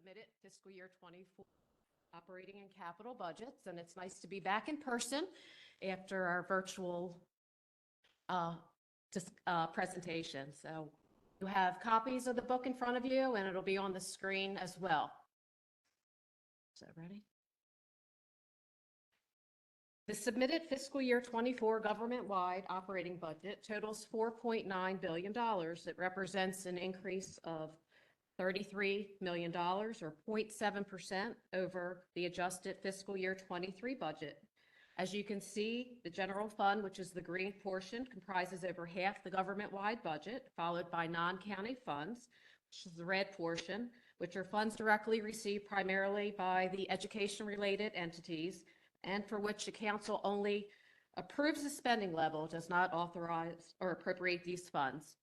submitted fiscal year 24 operating and capital budgets, and it's nice to be back in person after our virtual presentation. So you have copies of the book in front of you, and it'll be on the screen as well. So ready? The submitted fiscal year 24 government-wide operating budget totals $4.9 billion. It represents an increase of $33 million or 0.7% over the adjusted fiscal year 23 budget. As you can see, the general fund, which is the green portion, comprises over half the government-wide budget, followed by non-county funds, which is the red portion, which are funds directly received primarily by the education-related entities, and for which the council only approves the spending level, does not authorize or appropriate these funds.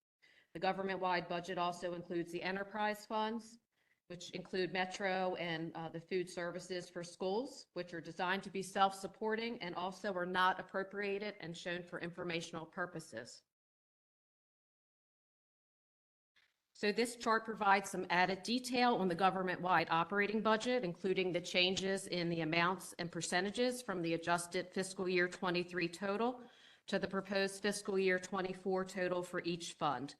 The government-wide budget also includes the enterprise funds, which include Metro and the food services for schools, which are designed to be self-supporting and also are not appropriated and shown for informational purposes. So this chart provides some added detail on the government-wide operating budget, including the changes in the amounts and percentages from the adjusted fiscal year 23 total to the proposed fiscal year 24 total for each fund.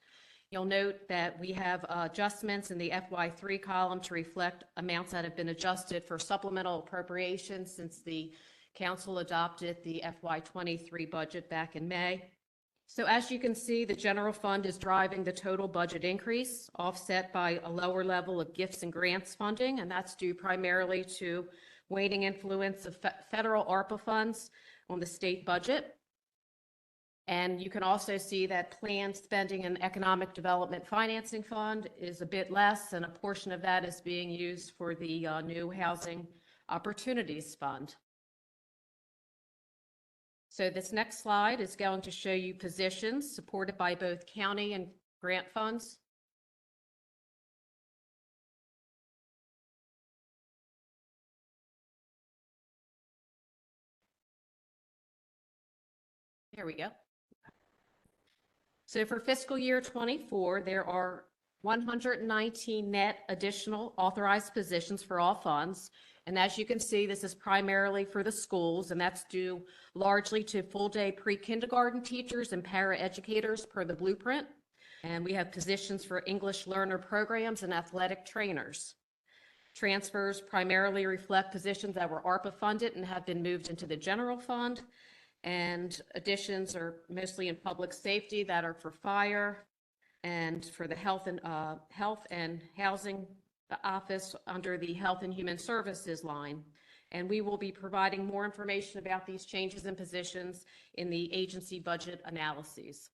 You'll note that we have adjustments in the FY3 column to reflect amounts that have been adjusted for supplemental appropriations since the council adopted the FY23 budget back in May. So as you can see, the general fund is driving the total budget increase, offset by a lower level of gifts and grants funding, and that's due primarily to waning influence of federal ARPA funds on the state budget. And you can also see that planned spending in Economic Development Financing Fund is a bit less, and a portion of that is being used for the new Housing Opportunities Fund. So this next slide is going to show you positions supported by both county and grant funds. There we go. So for fiscal year 24, there are 119 net additional authorized positions for all funds. And as you can see, this is primarily for the schools, and that's due largely to full-day pre-kindergarten teachers and paraeducators per the blueprint. And we have positions for English learner programs and athletic trainers. Transfers primarily reflect positions that were ARPA funded and have been moved into the general fund. And additions are mostly in public safety that are for fire and for the health and housing office under the Health and Human Services line. And we will be providing more information about these changes in positions in the agency budget analyses.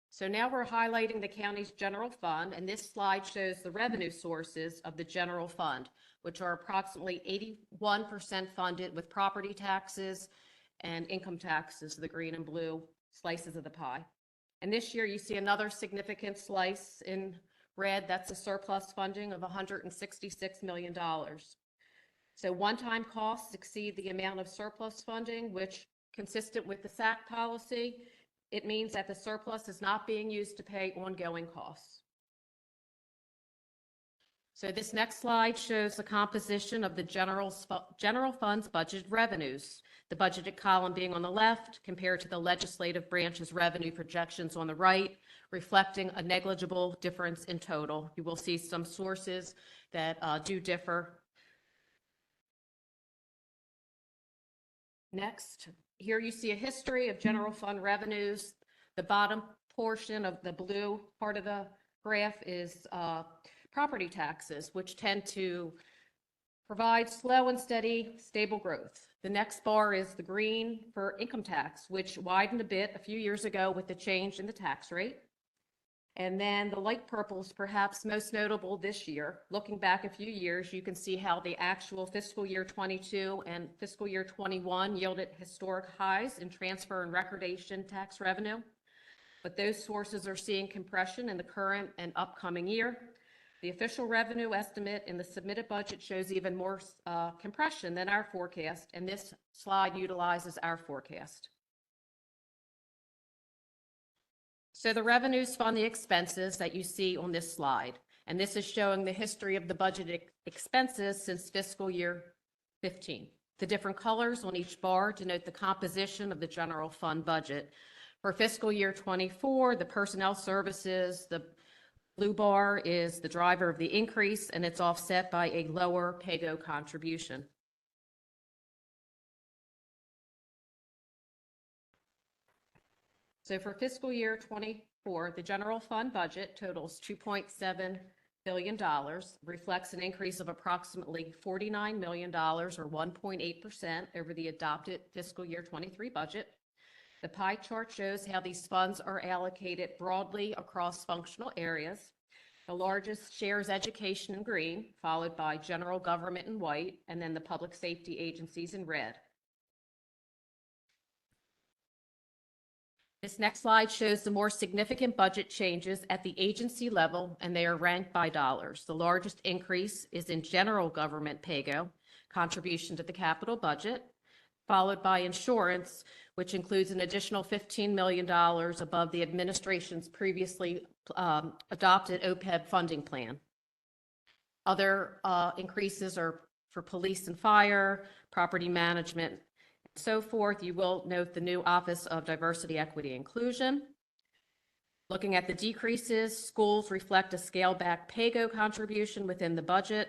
So now we're highlighting the county's general fund, and this slide shows the revenue sources of the general fund, which are approximately 81% funded with property taxes and income taxes, the green and blue slices of the pie. And this year you see another significant slice in red, that's a surplus funding of $166 million. So one-time costs exceed the amount of surplus funding, which, consistent with the SAC policy, it means that the surplus is not being used to pay ongoing costs. So this next slide shows the composition of the general fund's budget revenues, the budgeted column being on the left compared to the legislative branch's revenue projections on the right, reflecting a negligible difference in total. You will see some sources that do differ. Next, here you see a history of general fund revenues. The bottom portion of the blue part of the graph is property taxes, which tend to provide slow and steady, stable growth. The next bar is the green for income tax, which widened a bit a few years ago with the change in the tax rate. And then the light purple is perhaps most notable this year. Looking back a few years, you can see how the actual fiscal year 22 and fiscal year 21 yielded historic highs in transfer and recordation tax revenue. But those sources are seeing compression in the current and upcoming year. The official revenue estimate in the submitted budget shows even more compression than our forecast, and this slide utilizes our forecast. So the revenues fund the expenses that you see on this slide. And this is showing the history of the budget expenses since fiscal year 15. The different colors on each bar denote the composition of the general fund budget. For fiscal year 24, the personnel services, the blue bar is the driver of the increase, and it's offset by a lower PAYGO contribution. So for fiscal year 24, the general fund budget totals $2.7 billion, reflects an increase of approximately $49 million or 1.8% over the adopted fiscal year 23 budget. The pie chart shows how these funds are allocated broadly across functional areas. The largest share is education in green, followed by general government in white, and then the public safety agencies in red. This next slide shows the more significant budget changes at the agency level, and they are ranked by dollars. The largest increase is in general government PAYGO, contribution to the capital budget, followed by insurance, which includes an additional $15 million above the administration's previously adopted OPEB funding plan. Other increases are for police and fire, property management, so forth. You will note the new Office of Diversity, Equity, Inclusion. Looking at the decreases, schools reflect a scaled-back PAYGO contribution within the budget,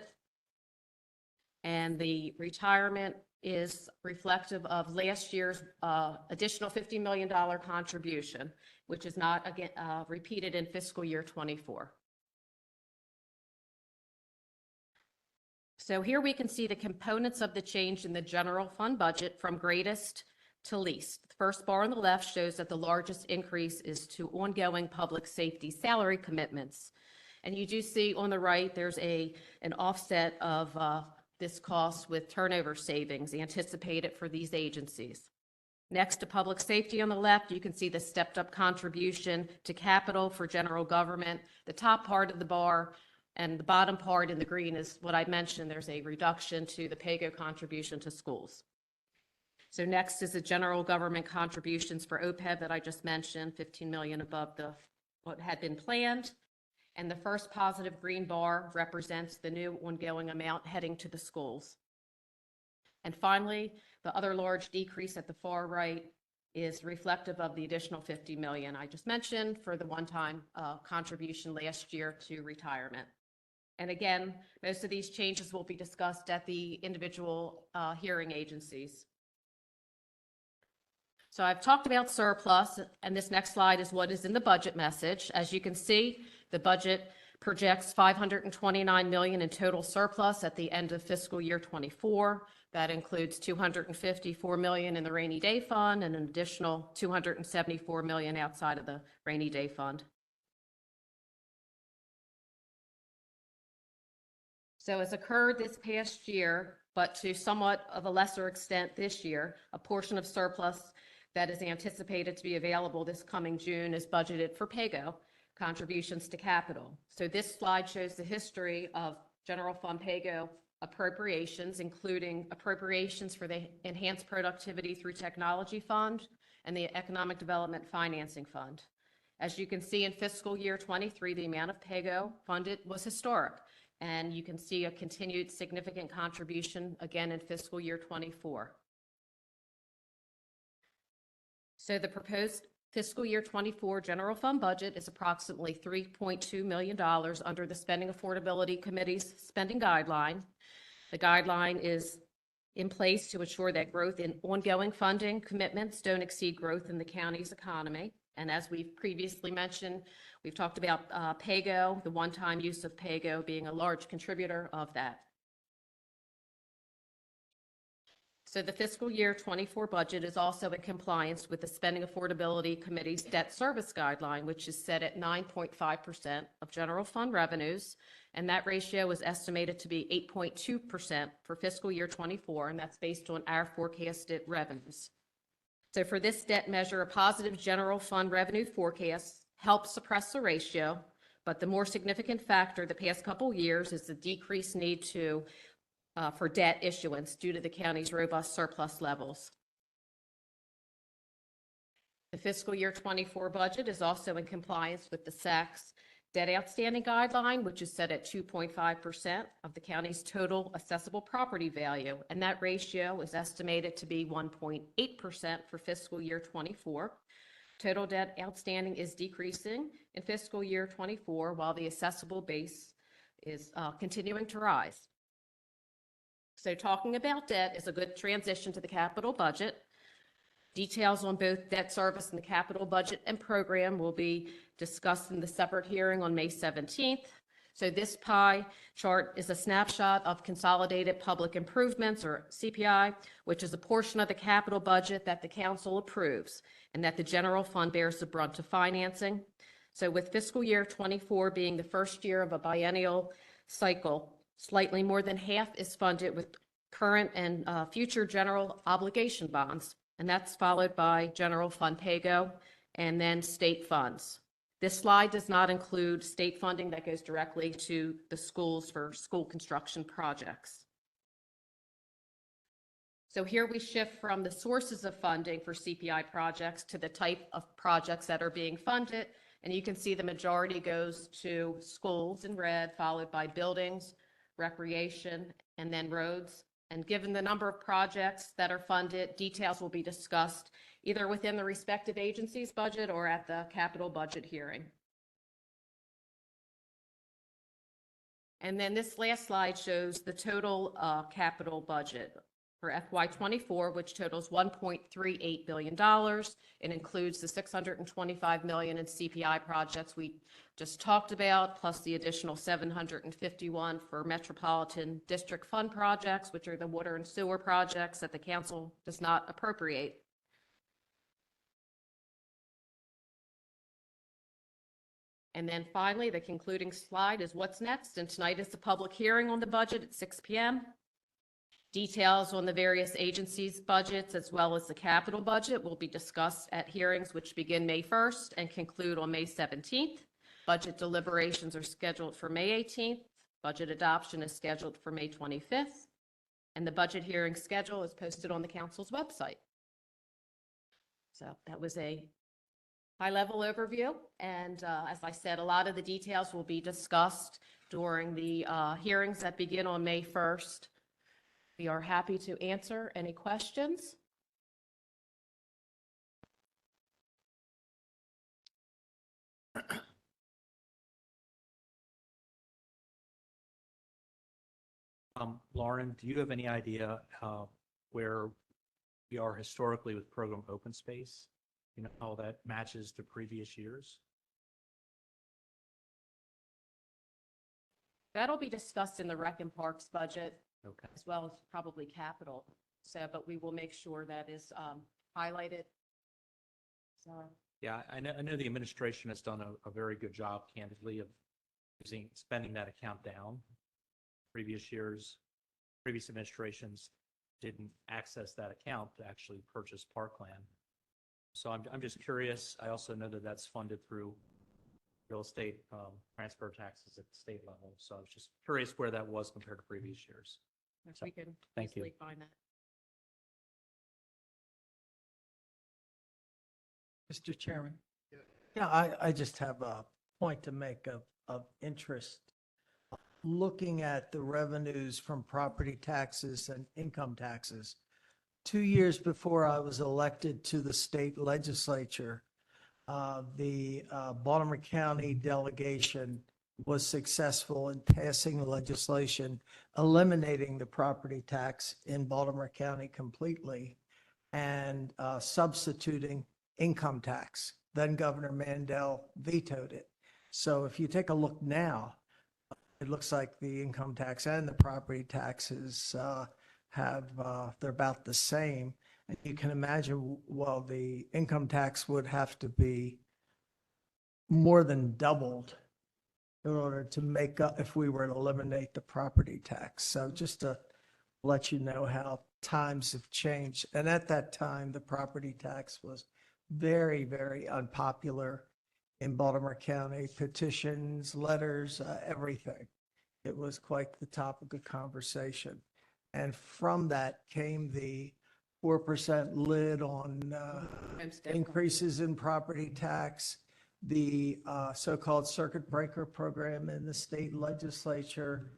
and the retirement is reflective of last year's additional $50 million contribution, which is not again repeated in fiscal year 24. So here we can see the components of the change in the general fund budget from greatest to least. The first bar on the left shows that the largest increase is to ongoing public safety salary commitments. And you do see on the right, there's an offset of this cost with turnover savings anticipated for these agencies. Next to public safety on the left, you can see the stepped up contribution to capital for general government. The top part of the bar and the bottom part in the green is what I mentioned. There's a reduction to the PAYGO contribution to schools. So next is the general government contributions for OPEB that I just mentioned, $15 million above what had been planned. And the first positive green bar represents the new ongoing amount heading to the schools. And finally, the other large decrease at the far right is reflective of the additional $50 million I just mentioned for the one-time contribution last year to retirement. And again, most of these changes will be discussed at the individual hearing agencies. So I've talked about surplus, and this next slide is what is in the budget message. As you can see, the budget projects $529 million in total surplus at the end of fiscal year 24. That includes $254 million in the rainy day fund and an additional $274 million outside of the rainy day fund. So as occurred this past year, but to somewhat of a lesser extent this year, a portion of surplus that is anticipated to be available this coming June is budgeted for PAYGO contributions to capital. So this slide shows the history of general fund PAYGO appropriations, including appropriations for the Enhanced Productivity Through Technology Fund and the Economic Development Financing Fund. As you can see in fiscal year 23, the amount of PAYGO funded was historic, and you can see a continued significant contribution again in fiscal year 24. So the proposed fiscal year 24 general fund budget is approximately $3.2 million under the Spending Affordability Committee's spending guideline. The guideline is in place to ensure that growth in ongoing funding commitments don't exceed growth in the county's economy. And as we've previously mentioned, we've talked about PAYGO, the one-time use of PAYGO being a large contributor of that. So the fiscal year 24 budget is also in compliance with the Spending Affordability Committee's debt service guideline, which is set at 9.5% of general fund revenues. And that ratio is estimated to be 8.2% for fiscal year 24, and that's based on our forecasted revenues. So for this debt measure, a positive general fund revenue forecast helps suppress the ratio, but the more significant factor the past couple years is the decreased need for debt issuance due to the county's robust surplus levels. The fiscal year 24 budget is also in compliance with the SAC's Debt outstanding guideline, which is set at 2.5% of the county's total assessable property value, and that ratio is estimated to be 1.8% for fiscal year '24. Total debt outstanding is decreasing in fiscal year '24, while the assessable base is continuing to rise. So talking about debt is a good transition to the capital budget. Details on both debt service and the capital budget and program will be discussed in the separate hearing on May 17th. So this pie chart is a snapshot of consolidated public improvements, or CPI, which is a portion of the capital budget that the council approves and that the general fund bears the brunt of financing. So with fiscal year '24 being the first year of a biennial cycle, slightly more than half is funded with current and future general obligation bonds, and that's followed by general fund pay-go and then state funds. This slide does not include state funding that goes directly to the schools for school construction projects. So here we shift from the sources of funding for CPI projects to the type of projects that are being funded. And you can see the majority goes to schools in red, followed by buildings, recreation, and then roads. And given the number of projects that are funded, details will be discussed either within the respective agency's budget or at the capital budget hearing. And then this last slide shows the total capital budget for FY '24, which totals $1.38 billion. It includes the $625 million in CPI projects we just talked about, plus the additional $751 for Metropolitan District Fund projects, which are the water and sewer projects that the council does not appropriate. And then finally, the concluding slide is what's next. And tonight is the public hearing on the budget at 6 p.m. Details on the various agencies' budgets as well as the capital budget will be discussed at hearings which begin May 1st and conclude on May 17th. Budget deliberations are scheduled for May 18th. Budget adoption is scheduled for May 25th. And the budget hearing schedule is posted on the council's website. So that was a high-level overview. And as I said, a lot of the details will be discussed during the hearings that begin on May 1st. We are happy to answer any questions. Lauren, do you have any idea where we are historically with program open space? You know, how that matches to previous years? That'll be discussed in the Rec and Parks budget. Okay. As well as probably capital. So, but we will make sure that is highlighted. So, Yeah, I know the administration has done a very good job, candidly, of spending that account down. Previous years, previous administrations didn't access that account to actually purchase parkland. So I'm just curious. I also know that that's funded through real estate transfer taxes at the state level. So I was just curious where that was compared to previous years. if we can Thank you. easily find that. Mr. Chairman. Yeah, I just have a point to make of interest. Looking at the revenues from property taxes and income taxes, 2 years before I was elected to the state legislature, the Baltimore County delegation was successful in passing legislation eliminating the property tax in Baltimore County completely and substituting income tax. Then Governor Mandel vetoed it. So if you take a look now, it looks like the income tax and the property taxes they're about the same. And you can imagine, well, the income tax would have to be more than doubled in order to make up if we were to eliminate the property tax. So just to let you know how times have changed. And at that time, the property tax was very, very unpopular in Baltimore County. Petitions, letters, everything. It was quite the topic of conversation. And from that came the 4% lid on Homestead. increases in property tax. the so-called circuit breaker program in the state legislature,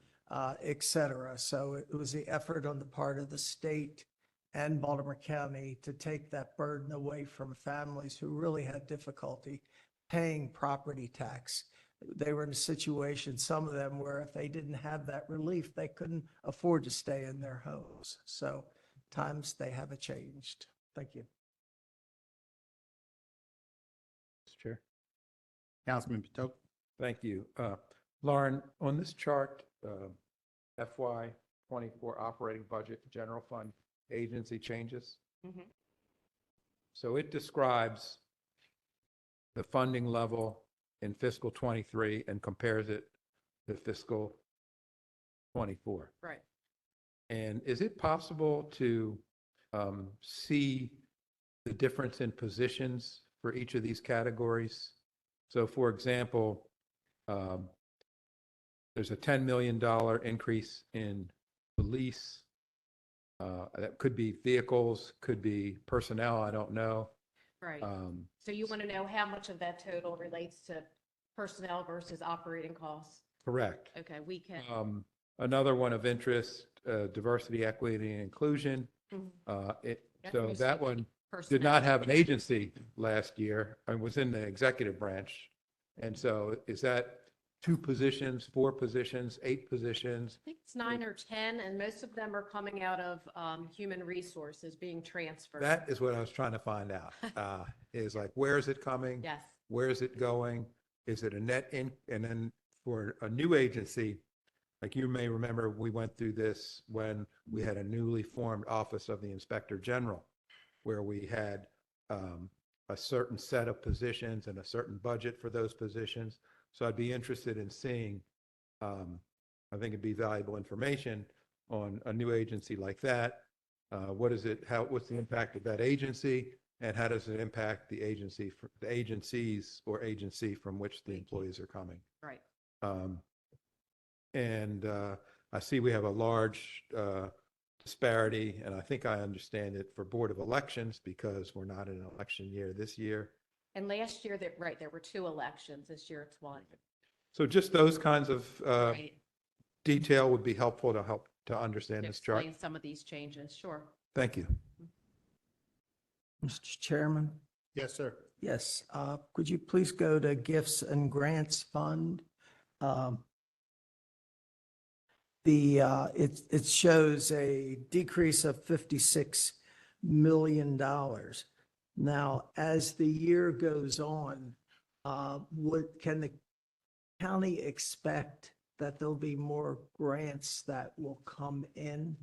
et cetera. So it was the effort on the part of the state and Baltimore County to take that burden away from families who really had difficulty paying property tax. They were in a situation, some of them, where if they didn't have that relief, they couldn't afford to stay in their homes. So times they haven't changed. Thank you. Mr. Chair. Councilman Patel. Thank you. Lauren, on this chart, FY '24 operating budget, general fund, agency changes. Mhm. So it describes the funding level in fiscal '23 and compares it to fiscal '24. Right. And is it possible to see the difference in positions for each of these categories? So for example, there's a $10 million increase in police. That could be vehicles, could be personnel, I don't know. Right. So you want to know how much of that total relates to personnel versus operating costs? Correct. Okay, we can. Another one of interest, diversity, equity, and inclusion. Mhm. That's So mostly that one did personnel. not have an agency last year and was in the executive branch. And so is that 2 positions, 4 positions, 8 positions? I think it's 9 or 10, and most of them are coming out of human resources being transferred. That is what I was trying to find out. Is like, where is it coming? Yes. Where is it going? Is it a net in? And then for a new agency, like you may remember, we went through this when we had a newly formed Office of the Inspector General, where we had a certain set of positions and a certain budget for those positions. So I'd be interested in seeing, I think it'd be valuable information on a new agency like that. What is it, what's the impact of that agency? And how does it impact the agency, the agencies or agency from which the employees are coming? Right. And I see we have a large disparity, and I think I understand it for Board of Elections because we're not in an election year this year. And last year, right, there were 2 elections. This year, it's 1. So just those kinds of Right. detail would be helpful to understand To this chart. explain some of these changes, sure. Thank you. Mr. Chairman? Yes, sir. Yes, could you please go to Gifts and Grants Fund? It shows a decrease of $56 million. Now, as the year goes on, can the county expect that there'll be more grants that will come in?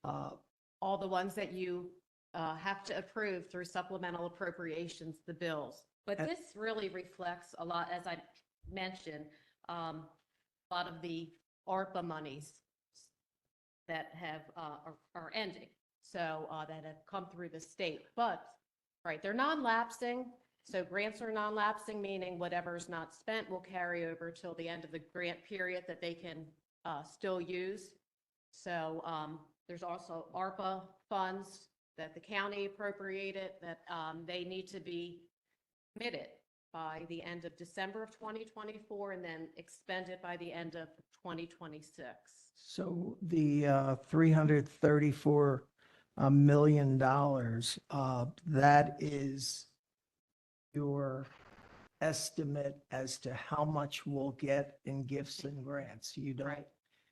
All the ones that you have to approve through supplemental appropriations, the bills. But And- this really reflects a lot, as I mentioned, a lot of the ARPA monies that have, are ending. So that have come through the state. But, right, they're non-lapsing. So grants are non-lapsing, meaning whatever's not spent will carry over till the end of the grant period that they can still use. So there's also ARPA funds that the county appropriated that they need to be committed by the end of December of 2024 and then expended by the end of 2026. So the $334 million, that is your estimate as to how much we'll get in gifts and grants. You don't, Right.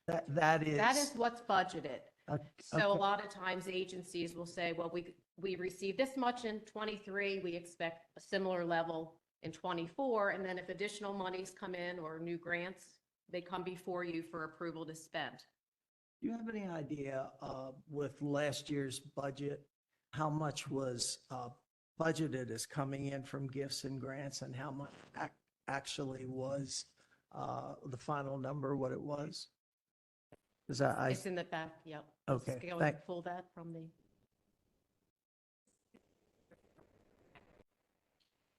that is. That is what's budgeted. So a okay. lot of times agencies will say, well, we received this much in 23, we expect a similar level in 24, and then if additional monies come in or new grants, they come before you for approval to spend. Do you have any idea with last year's budget, how much was budgeted as coming in from gifts and grants and how much actually was the final number, what it was? Is that, It's in the back, yep. Okay, Go thank- and pull that from the,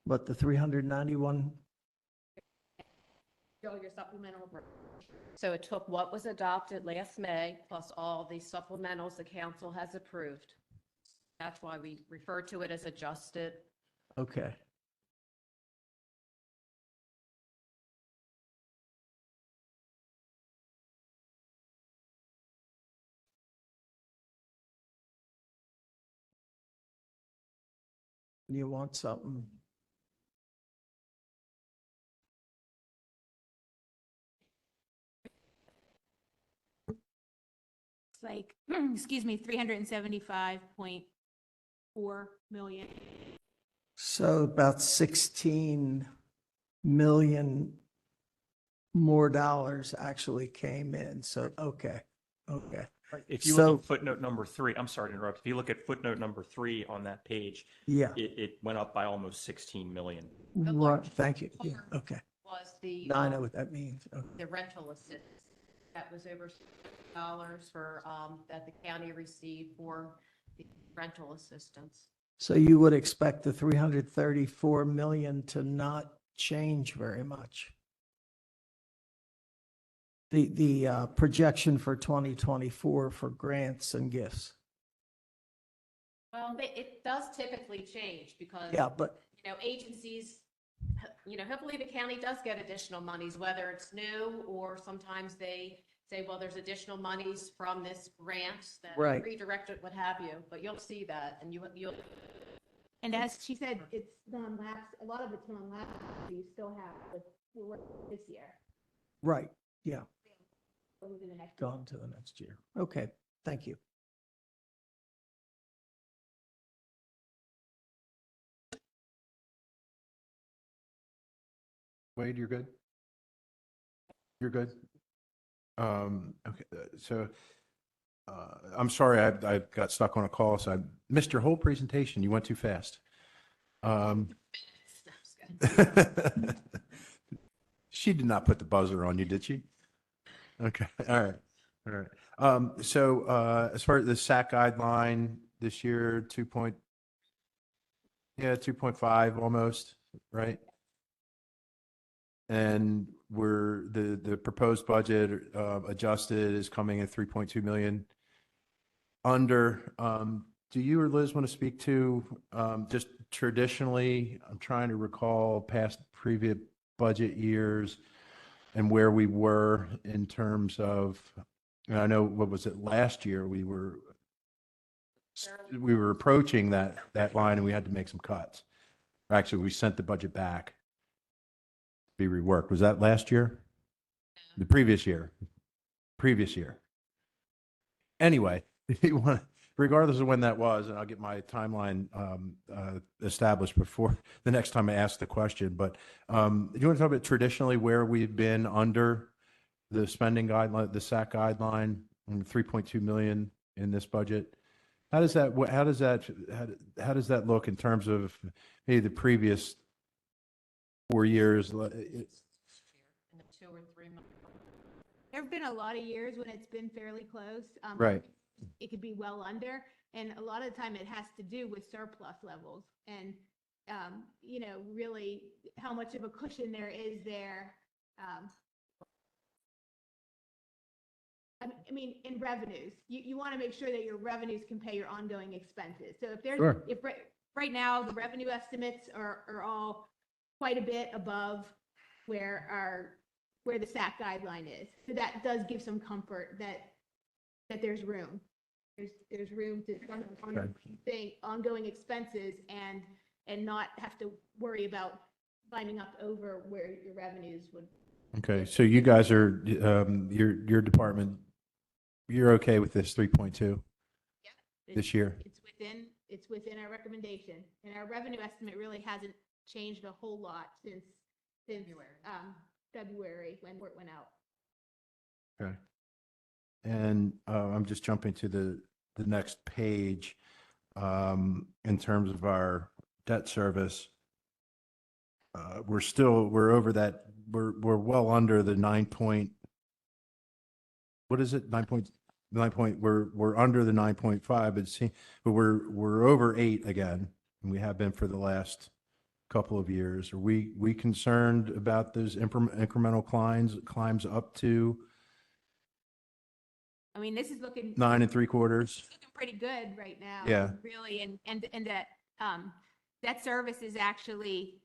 but the 391, show your supplemental. So it took what was adopted last May plus all the supplementals the council has approved. That's why we refer to it as adjusted. okay. You want something? It's like, excuse me, 375.4 million. So about 16 million more dollars actually came in. So, okay, okay. If you look So- at footnote number 3, I'm sorry to interrupt. If you look at footnote number 3 on that page, Yeah, it went up by almost 16 million. The right, large thank you. Yeah, part okay. Was the. Now I know what that means. Okay. The rental assistance. That was over $6 for, that the county received for the rental assistance. So you would expect the 334 million to not change very much? The projection for 2024 for grants and gifts? Well, it does typically change because. Yeah, but Agencies, hopefully the county does get additional monies, whether it's new or sometimes they say, well, there's additional monies from this grant that Right. redirected, what have you, but you'll see that and you'll. And as she said, it's gone last, a lot of it's gone last, so you still have the work this year. right, yeah, Over the next year. gone to the next year. Okay, thank you. Wade, you're good? You're good? Okay, I'm sorry, I got stuck on a call, so I missed your whole presentation. You went too fast. She did not put the buzzer on you, did she? Okay, all right, all right. As far as the SAC guideline this year, 2.5 almost, right? And the proposed budget adjusted is coming at 3.2 million under. Do you or Liz want to speak to just traditionally, I'm trying to recall past previous budget years and where we were in terms of, and I know, what was it, last year, we were approaching that line and we had to make some cuts. Actually, we sent the budget back be reworked. Was that last year? The previous year? Previous year. Anyway, regardless of when that was, and I'll get my timeline established before the next time I ask the question, but do you want to talk about traditionally where we've been under the spending guideline, the SAC guideline, 3.2 million in this budget? How does that look in terms of maybe the previous 4 years? In the 2 or 3 months. There have been a lot of years when it's been fairly close. Right. It could be well under, and a lot of the time it has to do with surplus levels and, really how much of a cushion there is there. I mean, in revenues, you want to make sure that your revenues can pay your ongoing expenses. So if there's, Sure. if right now the revenue estimates are all quite a bit above where the SAC guideline is. So that does give some comfort that there's room. There's room to think ongoing expenses and not have to worry about climbing up over where your revenues would. Okay, so you guys are, your department, you're okay with this 3.2 this year? It's within our recommendation, and our revenue estimate really hasn't changed a whole lot since February when it went out. Okay. And I'm just jumping to the next page. In terms of our debt service, we're over that, we're well under the 9 point, what is it? 9 point, we're under the 9.5, but we're over 8 again, and we have been for the last couple of years. Are we concerned about those incremental climbs up to I mean, this is looking. 9 3/4? It's looking pretty good right now. Yeah. Really, and that service is actually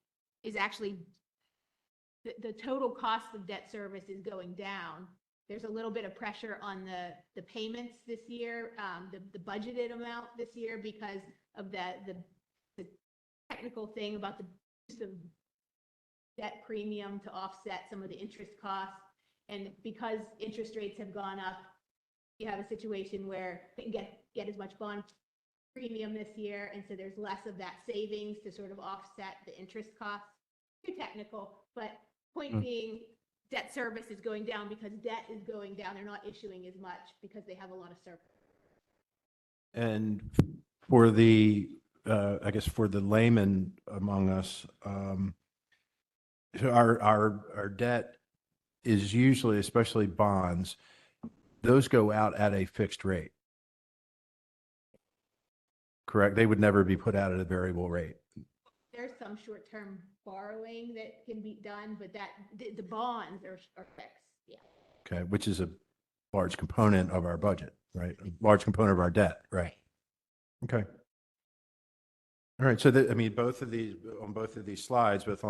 the total cost of debt service is going down. There's a little bit of pressure on the payments this year, the budgeted amount this year because of the technical thing about the use of debt premium to offset some of the interest costs. And because interest rates have gone up, you have a situation where they can get as much bond premium this year, and so there's less of that savings to sort of offset the interest costs. Too technical, but point being, debt service is going down because debt is going down. They're not issuing as much because they have a lot of surplus. And for the, I guess for the layman among us, so our debt is usually, especially bonds, those go out at a fixed rate. Correct? They would never be put out at a variable rate. There's some short-term borrowing that can be done, but the bonds are fixed, yeah. Okay, which is a large component of our budget, right? A large component of our debt, right? Okay. All right, so I mean, both of these, on both of these slides, both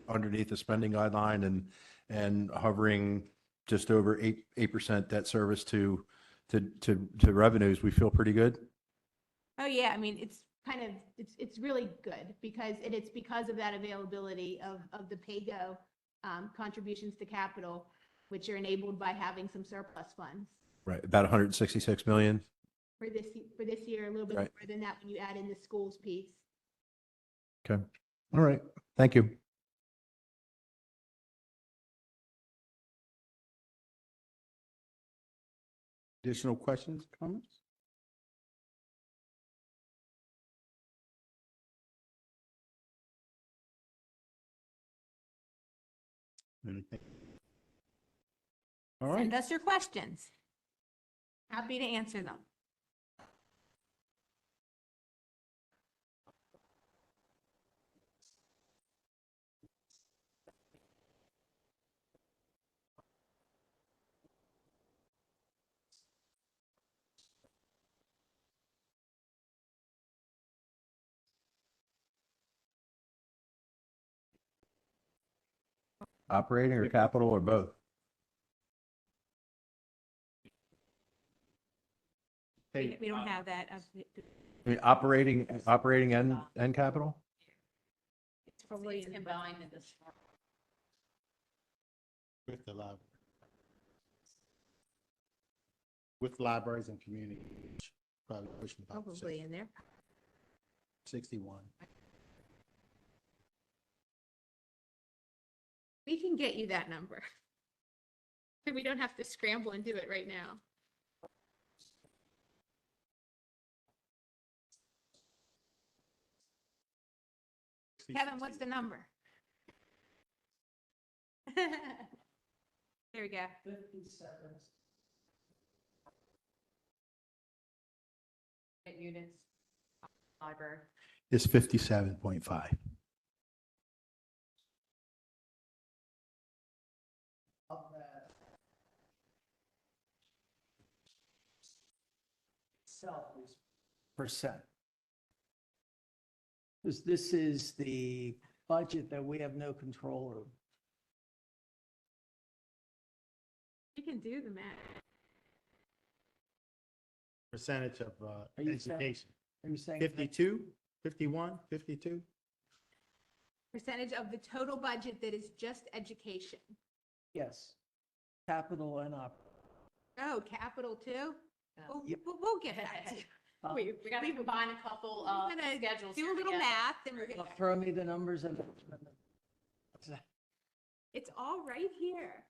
underneath the spending guideline and hovering just over 8% debt service to revenues, we feel pretty good? Oh, yeah, I mean, it's kind of, it's really good because it's because of that availability of the PAYGO contributions to capital, which are enabled by having some surplus funds. Right, about 166 million? For this year, a little bit Right. more than that when you add in the schools piece. Okay, all right, thank you. Additional questions, comments? Anything? All right. Send us your questions. Happy to answer them. Operating or capital or both? Hey, We don't have that. I mean, operating and capital? It's probably in the budget. combined in this. with the library. With libraries and community, probably pushing about Probably in there. 61. We can get you that number. We don't have to scramble and do it right now. Kevin, what's the number? There we go. 57. Units, library. It's 57.5. Of that itself is percent. Because this is the budget that we have no control over. You can do the math. Percentage of Are you saying- education. Are you saying? 52, 51, 52? Percentage of the total budget that is just education. Yes. Capital and op. Oh, capital too? Well, Yep. we'll get that. We gotta combine a couple of We're gonna schedules. Do here a little together. math and we're gonna, Throw me the numbers and. it's all right here.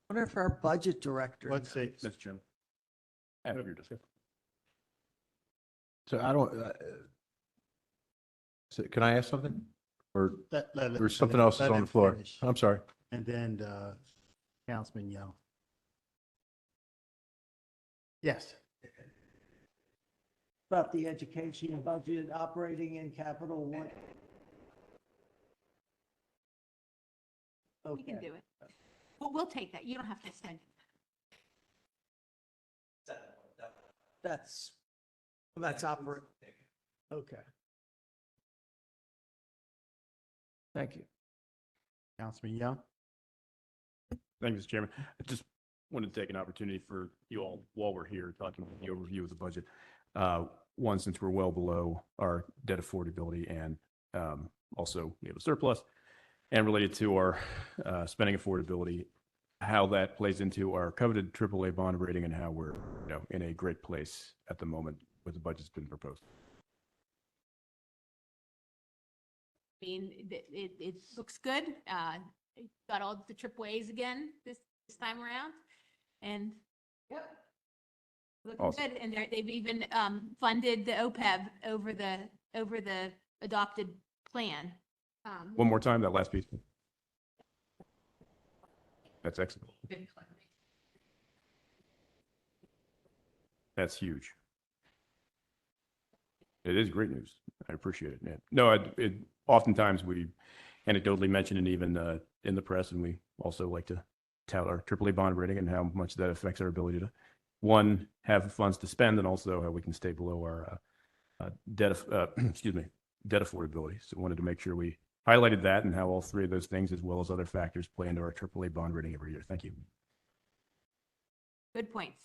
Wonder if our budget director. Let's say, Mr. Chairman. After your discussion. So I don't, so can I ask something? Or there's something else that's on the floor? I'm sorry. And then Councilman Young. Yes. About the education budget, operating and capital, what? We can Okay. do it. Well, we'll take that. You don't have to spend it. That's operate. Okay. Thank you. Councilman Young. Thank you, Mr. Chairman. Just wanted to take an opportunity for you all, while we're here talking about the overview of the budget. One, since we're well below our debt affordability and also we have a surplus, and related to our spending affordability, how that plays into our coveted AAA bond rating and how we're, in a great place at the moment with the budget's been proposed. I mean, it looks good. Got all the AAAs again this time around, and yep, looking Awesome. good. And they've even funded the OPEB over the adopted plan. One more time, that last piece. That's excellent. That's huge. It is great news. I appreciate it. Yeah. No, oftentimes we anecdotally mention it even in the press, and we also like to tout our AAA bond rating and how much that affects our ability to, one, have funds to spend, and also how we can stay below our debt affordability. So wanted to make sure we highlighted that and how all three of those things, as well as other factors, play into our AAA bond rating every year. Thank you. Good points.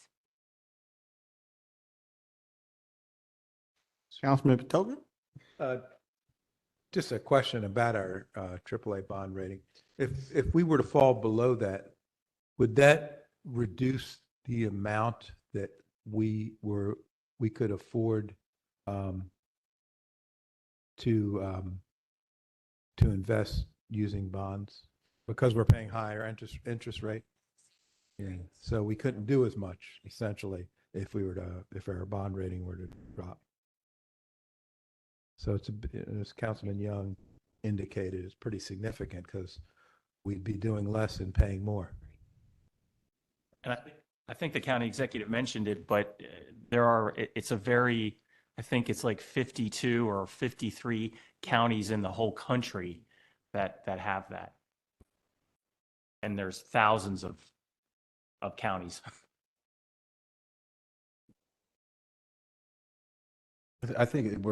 Councilman Patoga? Just a question about our AAA bond rating. If we were to fall below that, would that reduce the amount that we could afford to invest using bonds because we're paying higher interest rate? Yeah. So we couldn't do as much essentially if our bond rating were to drop. So as Councilman Young indicated, it's pretty significant because we'd be doing less and paying more. And I think the county executive mentioned it, but I think it's like 52 or 53 counties in the whole country that have that. And there's thousands of counties. I think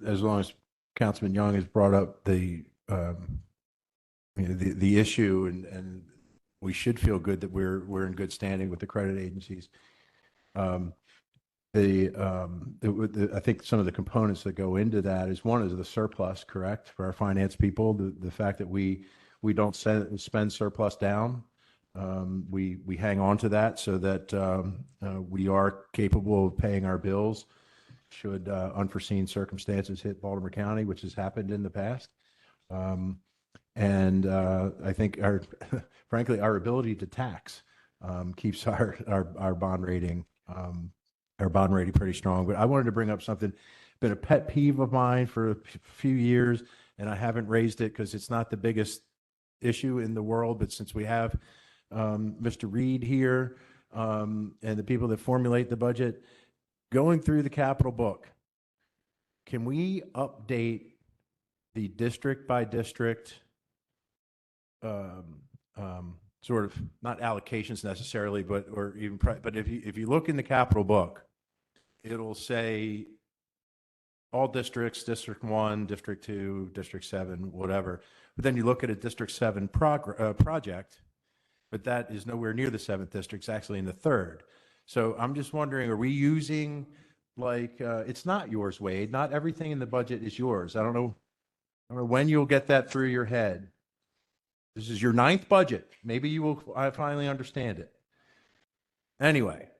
as long as Councilman Young has brought up the issue, and we should feel good that we're in good standing with the credit agencies. I think some of the components that go into that is the surplus, correct, for our finance people. The fact that we don't spend surplus down. We hang on to that so that we are capable of paying our bills should unforeseen circumstances hit Baltimore County, which has happened in the past. And I think frankly, our ability to tax keeps our bond rating pretty strong. But I wanted to bring up something, been a pet peeve of mine for a few years, and I haven't raised it because it's not the biggest issue in the world. But since we have Mr. Reed here and the people that formulate the budget, going through the capital book, can we update the district by district sort of, not allocations necessarily, but if you look in the capital book, it'll say all districts, District 1, District 2, District 7, whatever. But then you look at a District 7 project, but that is nowhere near the 7th district, it's actually in the 3rd. So I'm just wondering, are we using, it's not yours, Wade. Not everything in the budget is yours. I don't know when you'll get that through your head. This is your 9th budget. Maybe you will finally understand it. Anyway,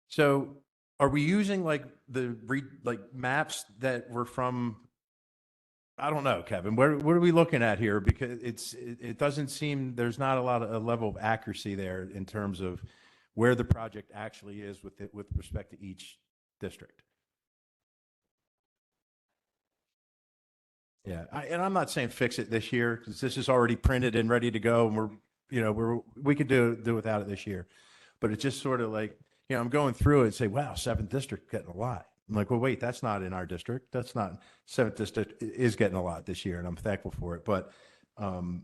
so are we using maps that were from, I don't know, Kevin, what are we looking at here? Because it doesn't seem, there's not a level of accuracy there in terms of where the project actually is with respect to each district. Yeah, and I'm not saying fix it this year because this is already printed and ready to go, and we could do without it this year. But it's just sort of like, I'm going through it and say, wow, 7th district getting a lot. I'm like, well, wait, that's not in our district. That's not 7th district is getting a lot this year, and I'm thankful for it. But when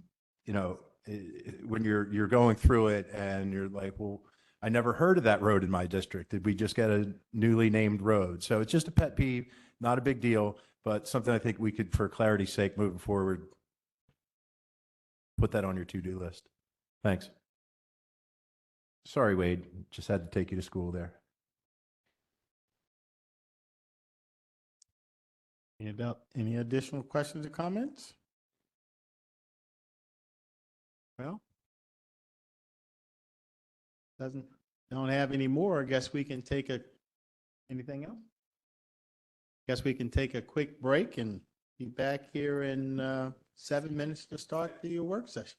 you're going through it and you're like, well, I never heard of that road in my district. Did we just get a newly named road? So it's just a pet peeve, not a big deal, but something I think we could, for clarity's sake, moving forward, put that on your to-do list. Thanks. Sorry, Wade, just had to take you to school there. Any additional questions or comments? Well, don't have any more. I guess we can take anything else? Guess we can take a quick break and be back here in 7 minutes to start the work session.